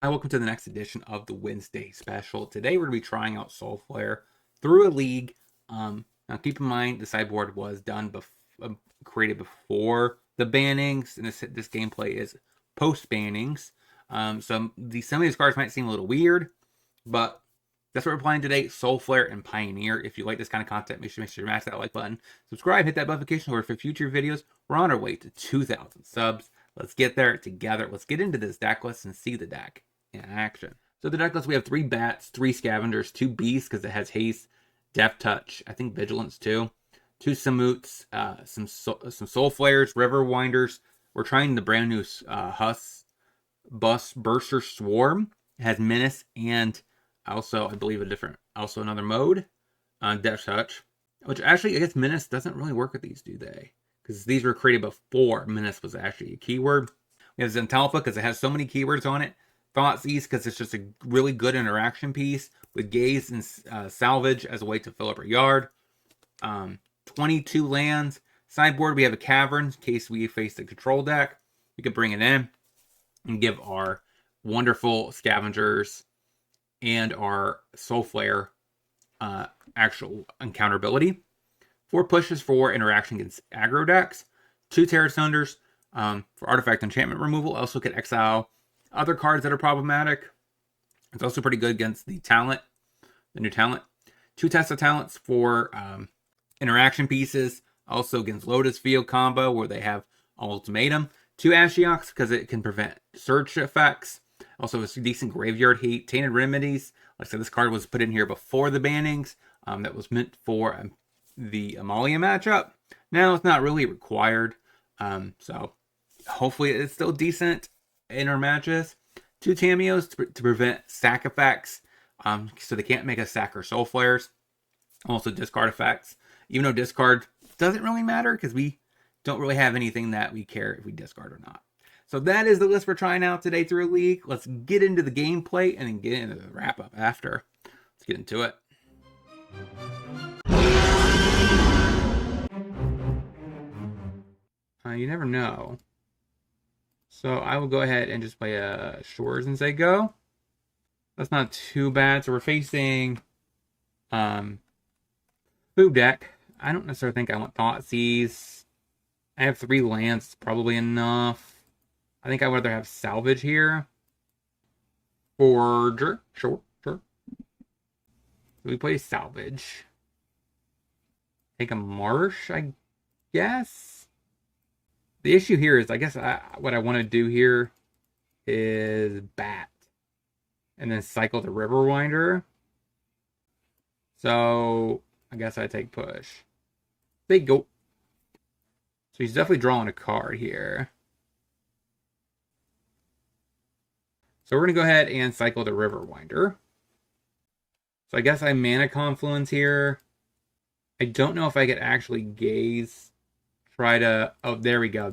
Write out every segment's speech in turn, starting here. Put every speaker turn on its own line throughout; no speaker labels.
Hi, welcome to the next edition of the Wednesday special. Today we're going to be trying out Soulflayer through a league. Now keep in mind the sideboard was created before the bannings, and this gameplay is post bannings. Some of these cards might seem a little weird, but that's what we're playing today: Soulflayer and Pioneer. If you like this kind of content, make sure to smash that like button, subscribe, hit that notification order for future videos. We're on our way to 2,000 subs. Let's get there together. Let's get into this deck list and see the deck in action. So the deck list, we have 3 bats, 3 scavengers, 2 beasts because it has haste, deft touch, I think vigilance too, 2 samoots, some soul flares, river winders. We're trying the brand new burster swarm. It has menace and also I believe another mode, deft touch, which actually I guess menace doesn't really work with these, do they? Because these were created before menace was actually a keyword. We have Zentalpa because it has so many keywords on it. Thoughtseize because it's just a really good interaction piece with gaze and salvage as a way to fill up our yard. 22 lands. Sideboard, we have a cavern in case we face the control deck. We could bring it in and give our wonderful scavengers and our Soulflayer actual encounterability. 4 pushes for interaction against aggro decks. 2 Terror Sunders for artifact enchantment removal. Also can exile other cards that are problematic. It's also pretty good against the new talent. 2 Test of Talents for interaction pieces. Also against Lotus Field combo where they have Ultimatum. 2 Ashiok because it can prevent search effects. Also a decent graveyard heat. Tainted Remedies. Like I said, this card was put in here before the bannings. That was meant for the Amalia matchup. Now it's not really required. So hopefully it's still decent in our matches. 2 Tamios to prevent sack effects. So they can't make us sack our soul flares. Also discard effects. Even though discard doesn't really matter because we don't really have anything that we care if we discard or not. So that is the list we're trying out today through a league. Let's get into the gameplay and then get into the wrap up after. Let's get into it. You never know. So I will go ahead and just play Shores and say go. That's not too bad. So we're facing Food deck. I don't necessarily think I want Thoughtseize. I have 3 lands. It's probably enough. I think I'd rather have Salvage here. Forger. Sure. So we play Salvage. Take a Marsh, I guess. The issue here is, I guess what I want to do here is bat. And then cycle the River Winder. So, I guess I take push. They go. So he's definitely drawing a card here. So we're going to go ahead and cycle the River Winder. So I guess I Mana Confluence here. I don't know if I could actually gaze. Try to... Oh, there we go.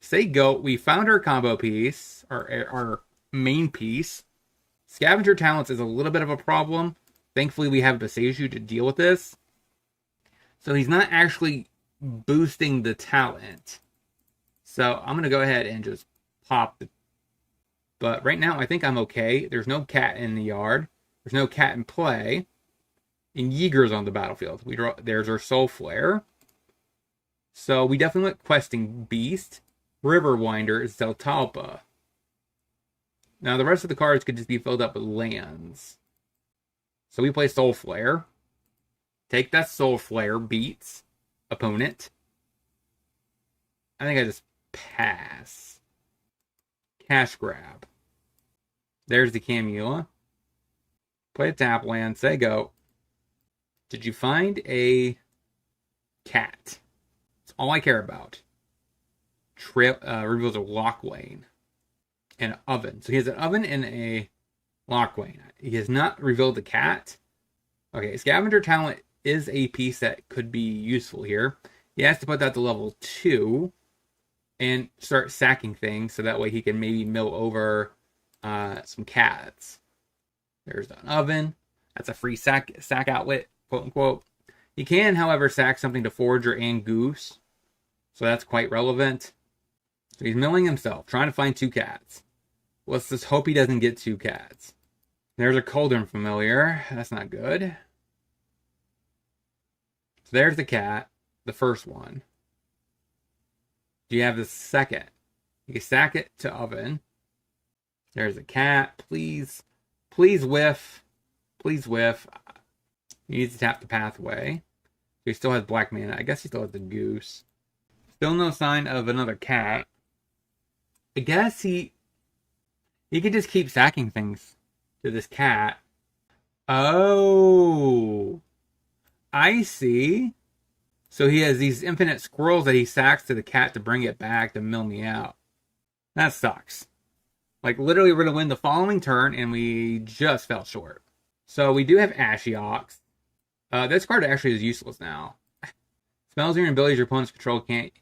Say go. We found our combo piece. Our main piece. Scavenger Talents is a little bit of a problem. Thankfully, we have Beseju to deal with this. So he's not actually boosting the talent. So I'm going to go ahead and just pop the... But right now, I think I'm okay. There's no cat in the yard. There's no cat in play. And Yeager's on the battlefield. There's our Soulflayer. So we definitely went questing Beast, River Winder, Zentalpa. Now the rest of the cards could just be filled up with lands. So we play Soulflayer. Take that Soulflayer, beats opponent. I think I just pass. Cash grab. There's the Camula. Play a tap land, say go. Did you find a cat? That's all I care about. Reveals a Lockwayne and an oven. So he has an oven and a Lockwayne. He has not revealed the cat. Okay, Scavenger Talent is a piece that could be useful here. He has to put that to level 2 and start sacking things so that way he can maybe mill over some cats. There's an oven. That's a free sack outlet, quote unquote. He can, however, sack something to Forager and Goose. So that's quite relevant. So he's milling himself, trying to find 2 cats. Let's just hope he doesn't get 2 cats. There's a Cauldron Familiar. That's not good. So there's the cat. The first one. Do you have the second? You can sack it to Oven. There's a cat. Please. Please whiff. Please whiff. He needs to tap the pathway. He still has black mana. I guess he still has the goose. Still no sign of another cat. I guess he could just keep sacking things to this cat. Oh. I see. So he has these infinite squirrels that he sacks to the cat to bring it back to mill me out. That sucks. Like, literally, we're going to win the following turn, and we just fell short. So we do have Ashiok. This card actually is useless now. Spells and abilities your opponent's control can't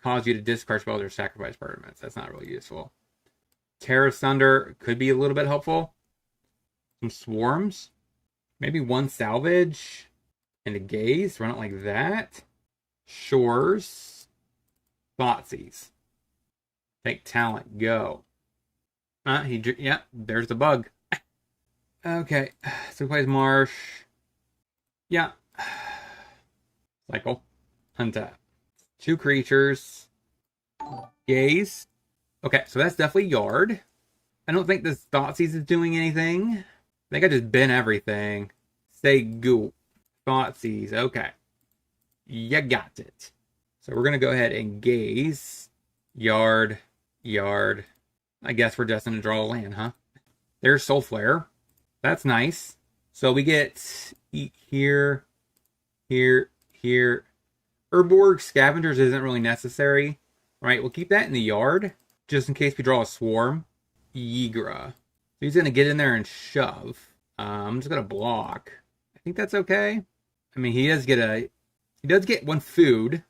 cause you to discard spells or sacrifice permanents. That's not really useful. Terror Thunder could be a little bit helpful. Some Swarms. Maybe 1 Salvage. And a Gaze. Run it like that. Shores. Thoughtseize. Take Talent. Go. Yeah, there's the bug. Okay. So he plays Marsh. Yeah. Cycle. Untap. 2 creatures. Gaze. Okay, so that's definitely Yard. I don't think this Thoughtseize is doing anything. I think I just bin everything. Say Goop. Thoughtseize. Okay. You got it. So we're going to go ahead and Gaze. Yard. Yard. I guess we're destined to draw a land, huh? There's Soulflayer. That's nice. So we get here, here, here. Urborg Scavengers isn't really necessary. Right, we'll keep that in the yard, just in case we draw a Swarm. Yigra. So he's going to get in there and shove. I'm just going to block. I think that's okay. I mean, he does get 1 food.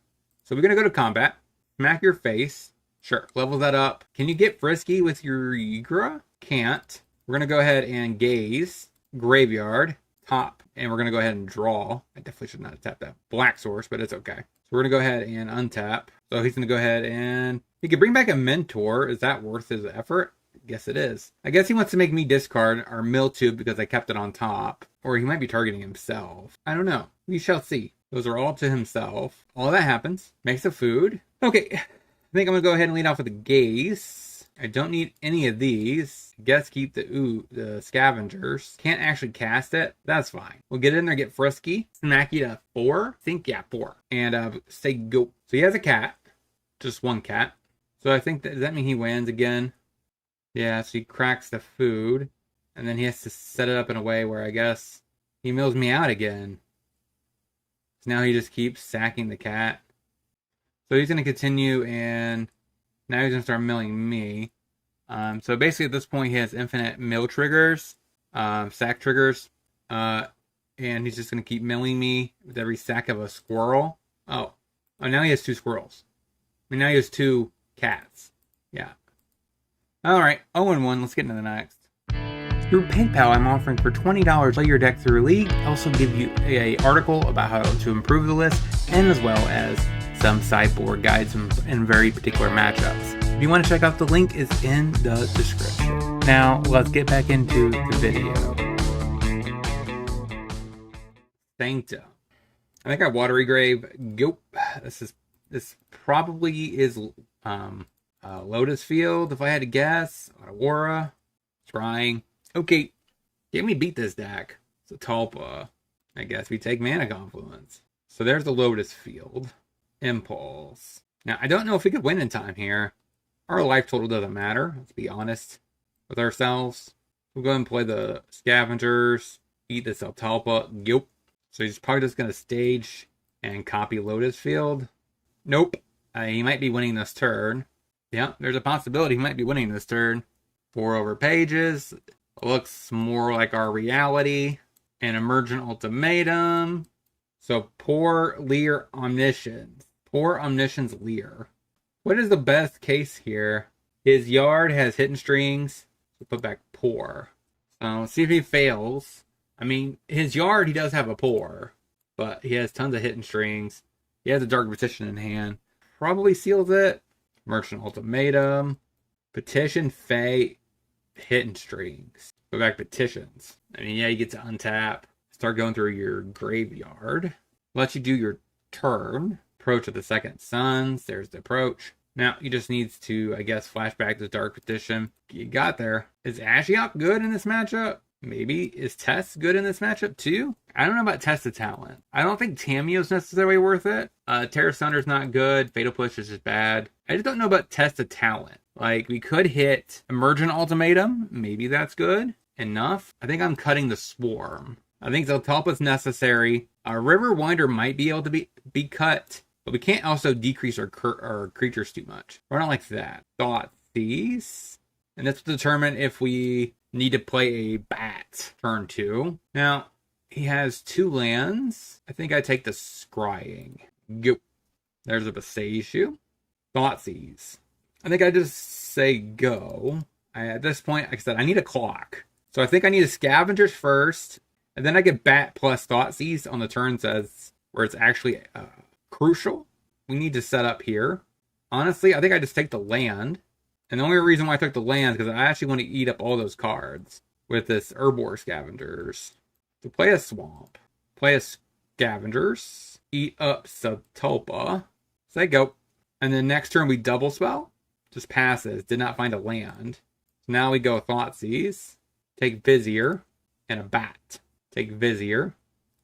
So we're going to go to combat. Smack your face. Sure, level that up. Can you get frisky with your Yigra? Can't. We're going to go ahead and Gaze. Graveyard. Top. And we're going to go ahead and draw. I definitely should not have tapped that Black Source, but it's okay. So we're going to go ahead and untap. So he's going to go ahead and... He could bring back a Mentor. Is that worth his effort? I guess it is. I guess he wants to make me discard our Miltube because I kept it on top. Or he might be targeting himself. I don't know. We shall see. Those are all to himself. All that happens. Makes a food. Okay. I think I'm going to go ahead and lead off with the Gaze. I don't need any of these. I guess keep the Scavengers. Can't actually cast it. That's fine. We'll get in there, get frisky. Smack you to 4. I think, yeah, 4. And say go. So he has a cat. Just 1 cat. So I think does that mean he wins again? Yeah, so he cracks the food. And then he has to set it up in a way where I guess he mills me out again. So now he just keeps sacking the cat. So he's going to continue, and now he's going to start milling me. So basically at this point he has infinite mill triggers, sack triggers, and he's just going to keep milling me with every sack of a squirrel. Oh, now he has 2 squirrels. I mean, now he has 2 cats. Yeah. All right, 0-1. Let's get into the next. Through PayPal, I'm offering for $20 play your deck through League. I also give you an article about how to improve the list, and as well as some sideboard guides in very particular matchups. If you want to check out the link, it's in the description. Now, let's get back into the video. Sanctum. I think I Watery Grave. Go. This probably is Lotus Field, if I had to guess. Aurora. Trying. Okay. Can we beat this deck? It's a Talpa. I guess we take Mana Confluence. So there's the Lotus Field. Impulse. Now, I don't know if we could win in time here. Our life total doesn't matter. Let's be honest with ourselves. We'll go ahead and play the Scavengers. Eat this Altalpa. Yup. So he's probably just going to stage and copy Lotus Field. Nope. He might be winning this turn. Yeah, there's a possibility he might be winning this turn. 4 over pages. Looks more like our reality. An Emergent Ultimatum. So poor Lear Omniscience. Poor Omniscience Lear. What is the best case here? His yard has hidden strings. So put back poor. So let's see if he fails. I mean, his yard, he does have a poor. But he has tons of hidden strings. He has a Dark Petition in hand. Probably seals it. Merchant Ultimatum. Petition Fate. hitting strings. Go back petitions. I mean, yeah, you get to untap, start going through your graveyard. Let you do your turn. Approach of the Second Sons. There's the approach. Now, he just needs to, I guess, flashback this Dark Petition. You got there. Is Ashiok good in this matchup? Maybe. Is Tess good in this matchup too? I don't know about Test of Talent. I don't think Tameo's necessarily worth it. Terra Sunder's not good. Fatal Push is just bad. I just don't know about Test of Talent. Like, we could hit Emergent Ultimatum. Maybe that's good enough. I think I'm cutting the Swarm. I think Zeltalpa's necessary. River Winder might be able to be cut, but we can't also decrease our creatures too much. We're not like that. Thoughtseize. And this will determine if we need to play a bat turn 2. Now, he has 2 lands. I think I take the Scrying. Go. There's a Besayu. Thoughtseize. I think I just say go. At this point, like I said, I need a clock. So I think I need a Scavengers first. And then I get bat plus Thoughtseize on the turns as where it's actually crucial. We need to set up here. Honestly, I think I just take the land. And the only reason why I took the land is because I actually want to eat up all those cards with this Herbor Scavengers. So play a Swamp. Play a Scavengers. Eat up Zeltalpa. Say go. And then next turn we double spell. Just passes. Did not find a land. So now we go Thoughtseize. Take Vizier. And a bat. Take Vizier.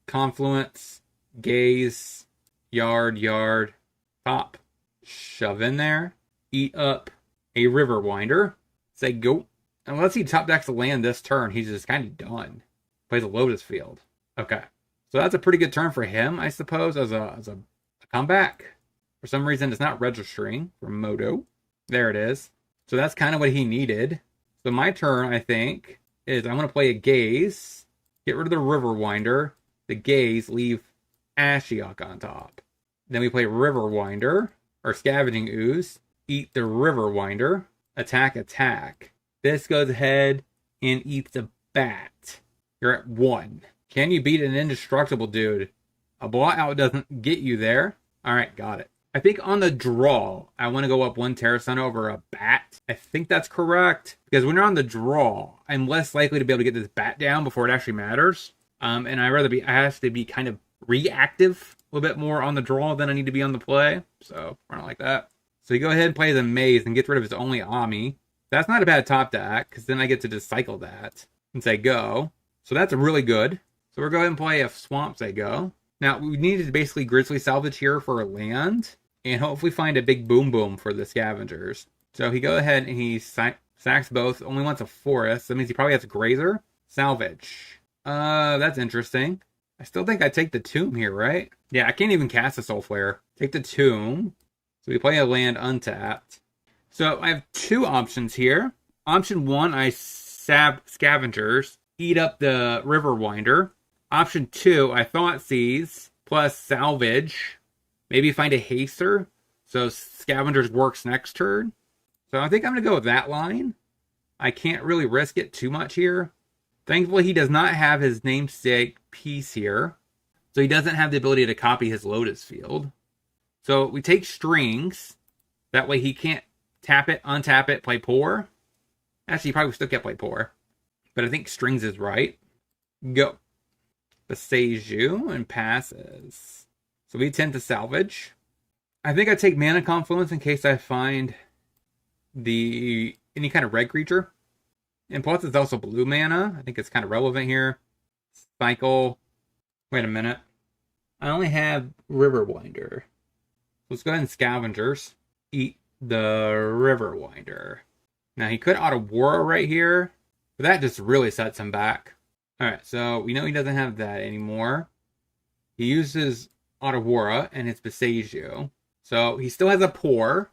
Confluence. Gaze. Yard. Top. Shove in there. Eat up a River Winder. Say go. Unless he top decks a land this turn, he's just kind of done. Plays a Lotus Field. Okay. So that's a pretty good turn for him, I suppose, as a comeback. For some reason, it's not registering for Moto. There it is. So that's kind of what he needed. So my turn, I think, is I'm going to play a Gaze. Get rid of the River Winder. The Gaze, leave Ashiok on top. Then we play River Winder, or Scavenging Ooze. Eat the River Winder. Attack. This goes ahead and eats the bat. You're at 1. Can you beat an indestructible dude? A blot out doesn't get you there. Alright, got it. I think on the draw, I want to go up 1 Terra Sun over a bat. I think that's correct. Because when you're on the draw, I'm less likely to be able to get this bat down before it actually matters. And I have to be kind of reactive a little bit more on the draw than I need to be on the play. So, I don't like that. So you go ahead and play the Maze and get rid of his only Ami. That's not a bad top deck, because then I get to just cycle that and say go. So that's really good. So we're going to go ahead and play a Swamp, say go. Now, we need to basically Grizzly Salvage here for a land, and hopefully find a big boom for the Scavengers. So he go ahead and he sacks both, only wants a forest. That means he probably has a Grazer. Salvage. That's interesting. I still think I take the Tomb here, right? Yeah, I can't even cast a Soulflayer. Take the Tomb. So we play a land untapped. So I have 2 options here. Option 1, I Scavengers, eat up the River Winder. Option 2, I Thoughtseize plus Salvage. Maybe find a Haster. So Scavengers works next turn. So I think I'm going to go with that line. I can't really risk it too much here. Thankfully, he does not have his namesake piece here. So he doesn't have the ability to copy his Lotus Field. So we take strings. That way he can't tap it, untap it, play poor. Actually, he probably still can't play poor. But I think strings is right. Go. Besayu and passes. So we tend to salvage. I think I take Mana Confluence in case I find any kind of red creature. And plus it's also blue mana. I think it's kind of relevant here. Cycle. Wait a minute. I only have River Winder. Let's go ahead and Scavengers. Eat the River Winder. Now he could Otawara right here, but that just really sets him back. Alright, so we know he doesn't have that anymore. He uses Otawara and it's Besayu. So he still has a Poor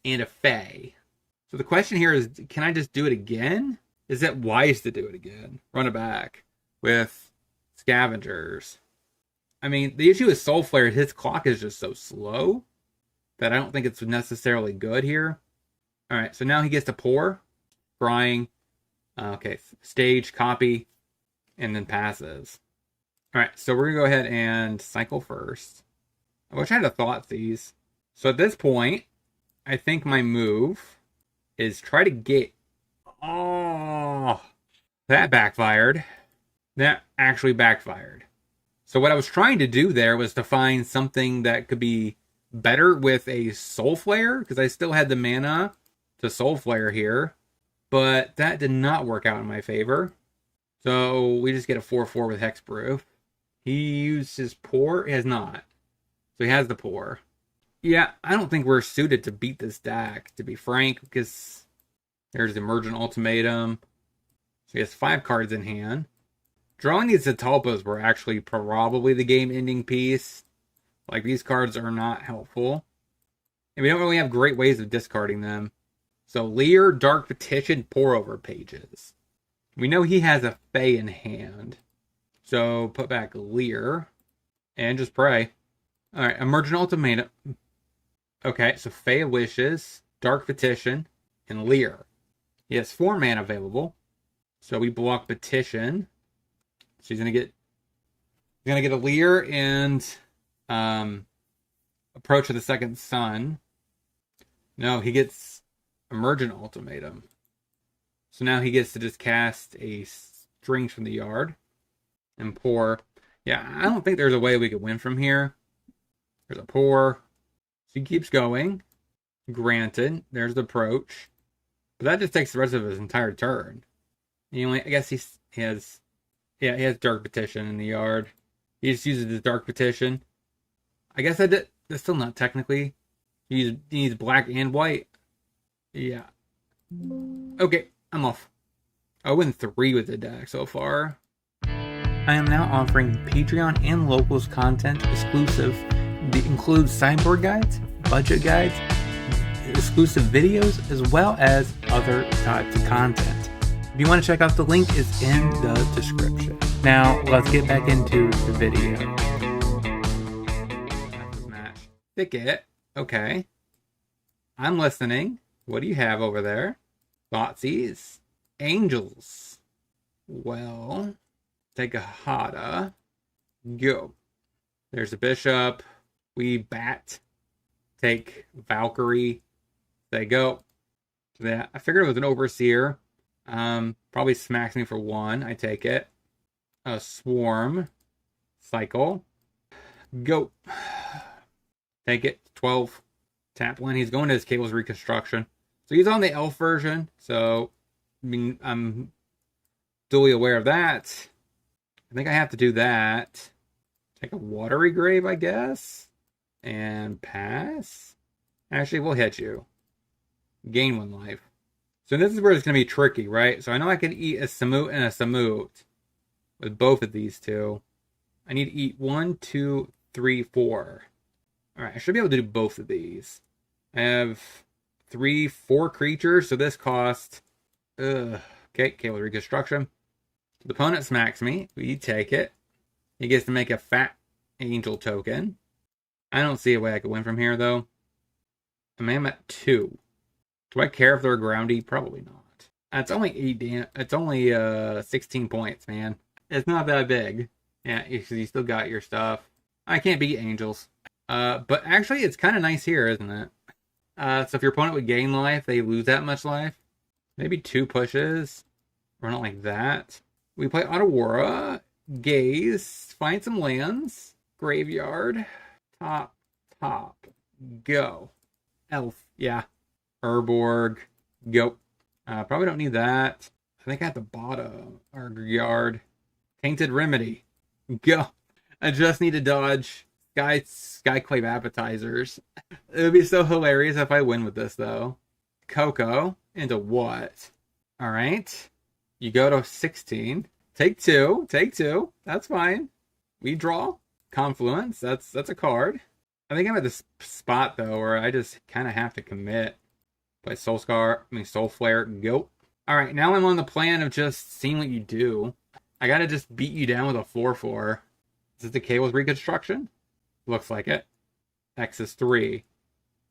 and a Fae. So the question here is, can I just do it again? Is it wise to do it again? Run it back with Scavengers. I mean, the issue with Soulflayer, his clock is just so slow that I don't think it's necessarily good here. Alright, so now he gets to Pour. Scrying. Okay, stage, copy, and then passes. Alright, so we're going to go ahead and cycle first. I wish I had a Thoughtseize. So at this point, I think my move is try to get Oh, that backfired. That actually backfired. So what I was trying to do there was to find something that could be better with a Soulflayer, because I still had the mana to Soulflayer here, but that did not work out in my favor. So we just get a 4/4 with Hexproof. He used his Pour? He has not. So he has the Pour. Yeah, I don't think we're suited to beat this deck, to be frank, because there's the Emergent Ultimatum. So he has 5 cards in hand. Drawing these Atalpas were actually probably the game-ending piece. Like, these cards are not helpful. And we don't really have great ways of discarding them. So, Leer, Dark Petition, Pour Over pages. We know he has a Fae in hand. So, put back Leer. And just pray. Alright, Emergent Ultimatum. Okay, so Fae Wishes, Dark Petition, and Leer. He has 4 mana available. So we block Petition. So he's gonna get a Leer and Approach of the Second Sun. No, he gets Emergent Ultimatum. So now he gets to just cast a Strings from the Yard and Pour. Yeah, I don't think there's a way we could win from here. There's a Pour. So he keeps going. Granted, there's the Approach. But that just takes the rest of his entire turn. Anyway, I guess he has Dark Petition in the yard. He just uses his Dark Petition. I guess that's still not technically. He needs black and white. Yeah. Okay, I'm off. 0-3 with the deck so far. I am now offering Patreon and Locals content exclusive. That includes sideboard guides, budget guides, exclusive videos, as well as other types of content. If you want to check out the link, it's in the description. Now, let's get back into the video. Smash. Thicket. Okay. I'm listening. What do you have over there? Thoughtseize. Angels. Well, take a Hada. Go. There's a Bishop. We bat. Take Valkyrie. They go. Yeah, I figured it was an Overseer. Probably smacks me for 1. I take it. A Swarm. Cycle. Go. Take it. 12. Tap 1. He's going to his Cable's Reconstruction. So he's on the elf version. So, I mean, I'm duly aware of that. I think I have to do that. Take a Watery Grave, I guess. And pass. Actually, we'll hit you. Gain 1 life. So this is where it's going to be tricky, right? So I know I can eat a Samut and a Samut with both of these two. I need to eat 1, 2, 3, 4. Alright, I should be able to do both of these. I have 4 creatures, so this cost... Okay, Cable Reconstruction. The opponent smacks me. We take it. He gets to make a fat angel token. I don't see a way I could win from here, though. I mean, I'm at 2. Do I care if they're groundy? Probably not. It's only 16 points, man. It's not that big. Yeah, you still got your stuff. I can't beat angels. But actually, it's kind of nice here, isn't it? So if your opponent would gain life, they lose that much life. Maybe 2 pushes. Run it like that. We play Otawara. Gaze. Find some lands. Graveyard. Top. Go. Elf. Yeah. Urborg. Go. Probably don't need that. I think I have the bottom. Our yard. Tainted Remedy. Go. I just need to dodge Skyclave Appetizers. It would be so hilarious if I win with this, though. Coco. Into what? Alright. You go to 16. Take 2. Take 2. That's fine. We draw. Confluence. That's a card. I think I'm at this spot, though, where I just kind of have to commit. Play Soulflayer. Go. Alright, now I'm on the plan of just seeing what you do. I gotta just beat you down with a 4/4. Is it the Cable's Reconstruction? Looks like it. X is 3.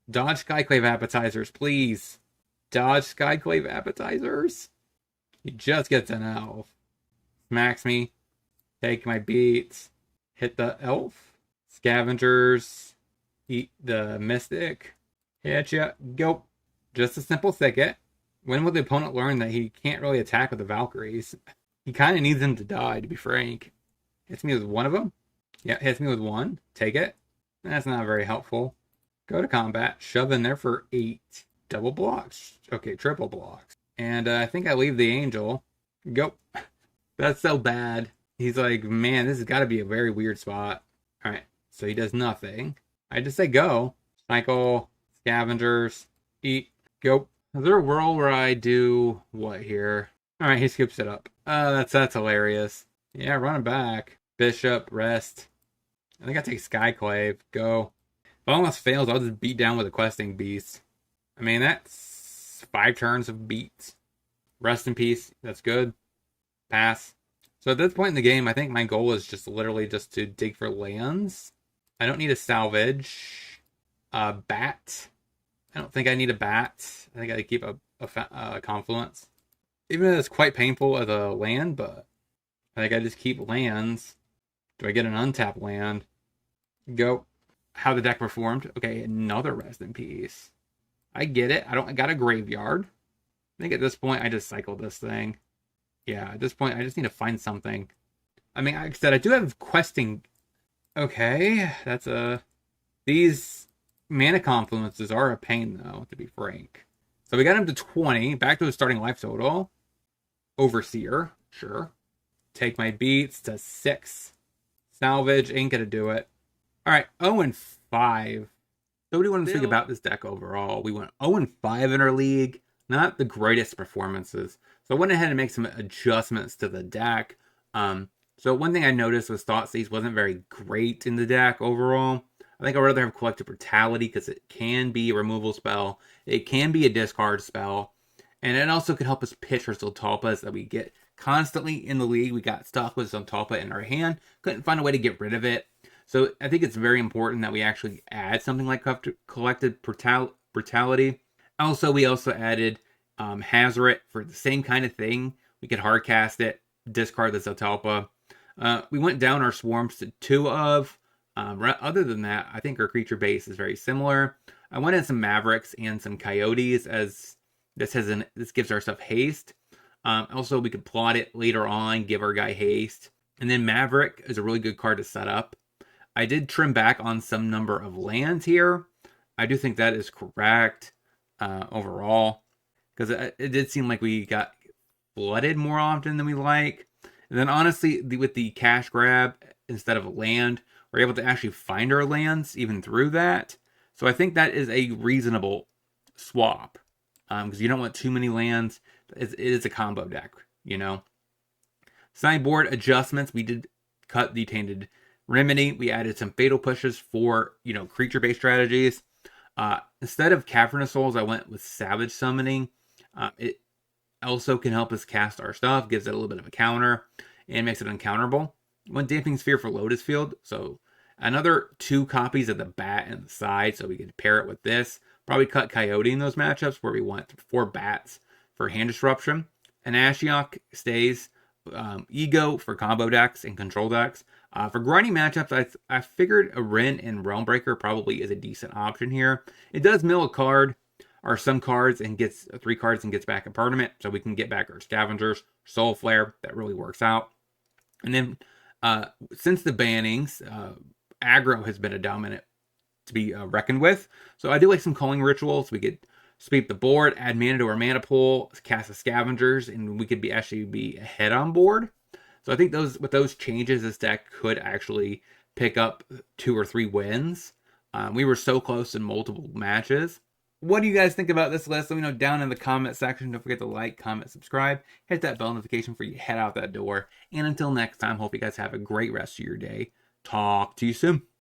Dodge Skyclave Appetizers, please. Dodge Skyclave Appetizers. He just gets an elf. Smacks me. Take my beats. Hit the elf. Scavengers. Eat the mystic. Hit ya. Go. Just a simple thicket. When will the opponent learn that he can't really attack with the Valkyries? He kind of needs them to die, to be frank. Hits me with one of them. Yeah, hits me with one. Take it. That's not very helpful. Go to combat. Shove in there for 8. Double blocks. Okay, triple blocks. And I think I leave the angel. Go. That's so bad. He's like, man, this has got to be a very weird spot. All right, so he does nothing. I just say go. Cycle, scavengers, eat, go. Is there a world where I do what here? All right, he scoops it up. That's hilarious. Yeah, run it back. Bishop, rest. I think I take Skyclave. Go. If it almost fails, I'll just beat down with a questing beast. I mean, that's 5 turns of beats. Rest in peace. That's good. Pass. So at this point in the game, I think my goal is just literally just to dig for lands. I don't need a salvage. Bat. I don't think I need a bat. I think I keep a confluence. Even though it's quite painful as a land, but I think I just keep lands. Do I get an untapped land? Go. How the deck performed. Okay, another rest in peace. I get it. I got a graveyard. I think at this point I just cycle this thing. Yeah, at this point I just need to find something. I mean, like I said, I do have questing. Okay, that's these mana confluences are a pain though, to be frank. So we got him to 20, back to his starting life total. Overseer, sure. Take my beats to 6. Salvage, ain't gonna do it. Alright, 0-5. So what do you want to think about this deck overall? We went 0-5 in our league. Not the greatest performances. So I went ahead and made some adjustments to the deck. So one thing I noticed was Thoughtseize wasn't very great in the deck overall. I think I'd rather have Collective Brutality because it can be a removal spell. It can be a discard spell. And it also can help us pitch our Zoltalpas that we get constantly in the league. We got stuck with Zoltalpa in our hand. Couldn't find a way to get rid of it. So I think it's very important that we actually add something like Collective Brutality. Also, we also added Hazoret for the same kind of thing. We could hardcast it, discard the Zoltalpa. We went down our swarms to 2 of. Other than that, I think our creature base is very similar. I went in some Mavericks and some Coyotes as this gives our stuff haste. Also, we could plot it later on, give our guy haste. And then Maverick is a really good card to set up. I did trim back on some number of lands here. I do think that is correct overall. Because it did seem like we got flooded more often than we like. And then honestly, with the cash grab instead of a land, we're able to actually find our lands even through that. So I think that is a reasonable swap. Because you don't want too many lands. It is a combo deck, you know. Sideboard adjustments. We did cut the Tainted Remedy. We added some Fatal Pushes for, creature-based strategies. Instead of Cavernous Souls, I went with Savage Summoning. It also can help us cast our stuff, gives it a little bit of a counter, and makes it uncounterable. Went Damping Sphere for Lotus Field, so another 2 copies of the bat and the side, so we could pair it with this. Probably cut Coyote in those matchups where we want 4 bats for hand disruption. And Ashiok stays. Ego for combo decks and control decks. For grinding matchups, I figured a Ren and Realmbreaker probably is a decent option here. It does mill a card or some cards and gets 3 cards and gets back a permanent, so we can get back our Scavengers, Soulflayer. That really works out. And then since the bannings, aggro has been a dominant to be reckoned with. So I do like some Culling Rituals. We could sweep the board, add mana to our mana pool, cast the Scavengers, and we could actually be ahead on board. So I think with those changes, this deck could actually pick up 2 or 3 wins. We were so close in multiple matches. What do you guys think about this list? Let me know down in the comment section. Don't forget to like, comment, subscribe. Hit that bell notification before you head out that door. And until next time, hope you guys have a great rest of your day. Talk to you soon.